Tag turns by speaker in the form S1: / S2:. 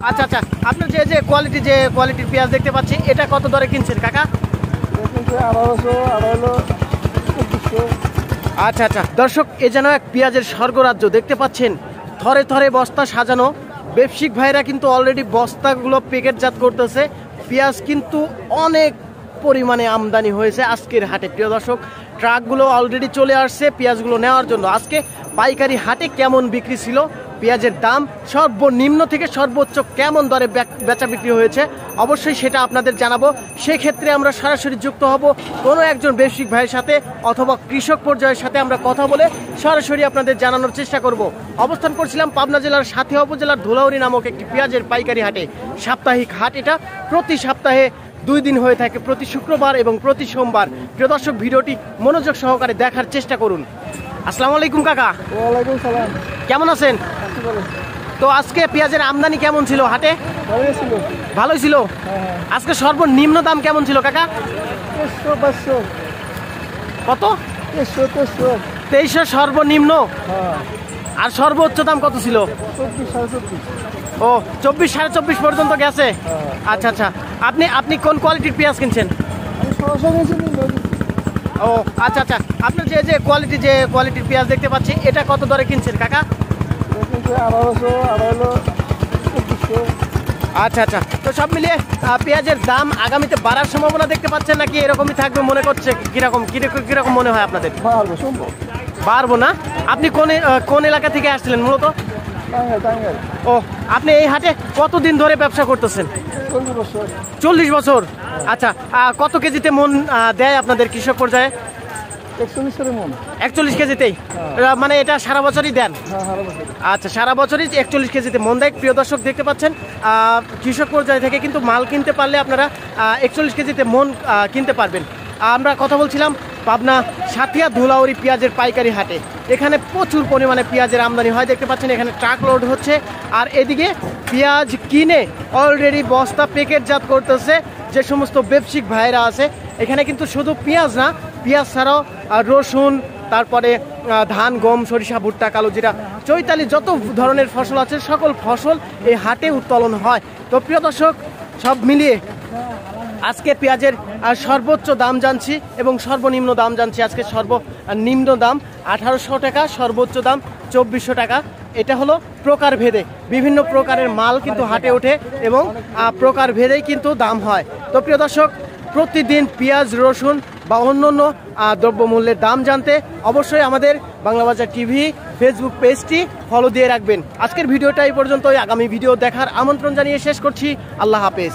S1: আচ্ছা আচ্ছা, আপনার যে কোয়ালিটির পেঁয়াজ দেখতে পাচ্ছি, এটা কত দরে কিনছেন কাকা? আচ্ছা আচ্ছা দর্শক, এ যেন এক পেঁয়াজের স্বর্গরাজ্য দেখতে পাচ্ছেন। থরে থরে বস্তা সাজানো, ব্যবসায়িক ভাইরা কিন্তু অলরেডি বস্তাগুলো প্যাকেটজাত করতেছে। পেঁয়াজ কিন্তু অনেক পরিমাণে আমদানি হয়েছে আজকের হাটে। প্রিয় দর্শক, ট্রাকগুলো অলরেডি চলে আসছে পেঁয়াজগুলো নেওয়ার জন্য। আজকে পাইকারি হাটে কেমন বিক্রি ছিল, পেঁয়াজের দাম সর্বনিম্ন থেকে সর্বোচ্চ কেমন দরে বেচা বিক্রি হয়েছে, অবশ্যই সেটা আপনাদের জানাবো। সেক্ষেত্রে আমরা সরাসরি যুক্ত হব কোনো একজন ব্যবসায়িক ভাইয়ের সাথে অথবা কৃষক পর্যায়ের সাথে আমরা কথা বলে সরাসরি আপনাদের জানানোর চেষ্টা করব। অবস্থান করছিলাম পাবনা জেলার সাথিয়া উপজেলার ধুলাউড়ি নামক একটি পেঁয়াজের পাইকারি হাটে। সাপ্তাহিক হাট এটা, প্রতি সপ্তাহে 2 দিন হয়ে থাকে, প্রতি শুক্রবার এবং প্রতি সোমবার। প্রিয় দর্শক, ভিডিওটি মনোযোগ সহকারে দেখার চেষ্টা করুন। আসসালামু আলাইকুম কাকা।
S2: ওয়ালাইকুম সালাম।
S1: কেমন আছেন? তো আজকে পেঁয়াজের আমদানি কেমন ছিল হাটে? ভালোই ছিল। আজকে সর্বনিম্ন দাম কেমন ছিল কাকা? কত? 2300 সর্বনিম্ন। আর সর্বোচ্চ দাম কত ছিল? 24-24.5 পর্যন্ত গেছে। আচ্ছা আচ্ছা, আপনি কোন কোয়ালিটির পেঁয়াজ কিনছেন? ও আচ্ছা আচ্ছা, আপনার যে কোয়ালিটির পেঁয়াজ দেখতে পাচ্ছি, এটা কত দরে কিনছেন কাকা? আচ্ছা আচ্ছা, তো সব মিলিয়ে পেঁয়াজের দাম আগামীতে বাড়ার সম্ভাবনা দেখতে পাচ্ছেন নাকি এরকমই থাকবে মনে করছে? কিরকম মনে হয় আপনাদের? বাড়বো না? আপনি কোন এলাকা থেকে আসছিলেন মূলত? ও, আপনি এই হাটে কতদিন ধরে ব্যবসা করতেছেন? 40 বছর। আচ্ছা, কত কেজিতে মন দেয় আপনাদের কৃষক পর্যায়ে? 41 কেজিতেই? মানে এটা সারা বছরই দেন? আচ্ছা, সারা বছরই 41 কেজিতে মন দেয়। প্রিয় দর্শক, দেখতে পাচ্ছেন কৃষক পর্যায় থেকে কিন্তু মাল কিনতে পারলে আপনারা 41 কেজিতে মন কিনতে পারবেন। আমরা কথা বলছিলাম পাবনা সাথিয়া ধুলাউড়ি পেঁয়াজের পাইকারি হাটে। এখানে প্রচুর পরিমাণে পেঁয়াজের আমদানি হয়, দেখতে পাচ্ছেন এখানে ট্রাক লোড হচ্ছে। আর এদিকে পেঁয়াজ কিনে অলরেডি বস্তা প্যাকেটজাত করতেছে যে সমস্ত ব্যবসায়িক ভাইরা আছে। এখানে কিন্তু শুধু পেঁয়াজ না, পেঁয়াজ ছাড়াও রসুন, তারপরে ধান, গম, সরিষা, ভুট্টা, কালোজিরা, চৈতালি, যত ধরনের ফসল আছে সকল ফসল এই হাটে উত্তোলন হয়। তো প্রিয় দর্শক, সব মিলিয়ে আজকে পেঁয়াজের সর্বোচ্চ দাম জানছি এবং সর্বনিম্ন দাম জানছি। আজকে সর্বনিম্ন দাম 1800 টাকা, সর্বোচ্চ দাম 2400 টাকা। এটা হলো প্রকার ভেদে, বিভিন্ন প্রকারের মাল কিন্তু হাটে ওঠে এবং প্রকার ভেদেই কিন্তু দাম হয়। তো প্রিয় দর্শক, প্রতিদিন পেঁয়াজ, রসুন বা অন্যান্য দ্রব্যমূল্যের দাম জানতে অবশ্যই আমাদের বাংলা বাজার টিভি ফেসবুক পেজটি ফলো দিয়ে রাখবেন। আজকের ভিডিওটা এই পর্যন্তই। আগামী ভিডিও দেখার আমন্ত্রণ জানিয়ে শেষ করছি। আল্লাহ হাফেজ।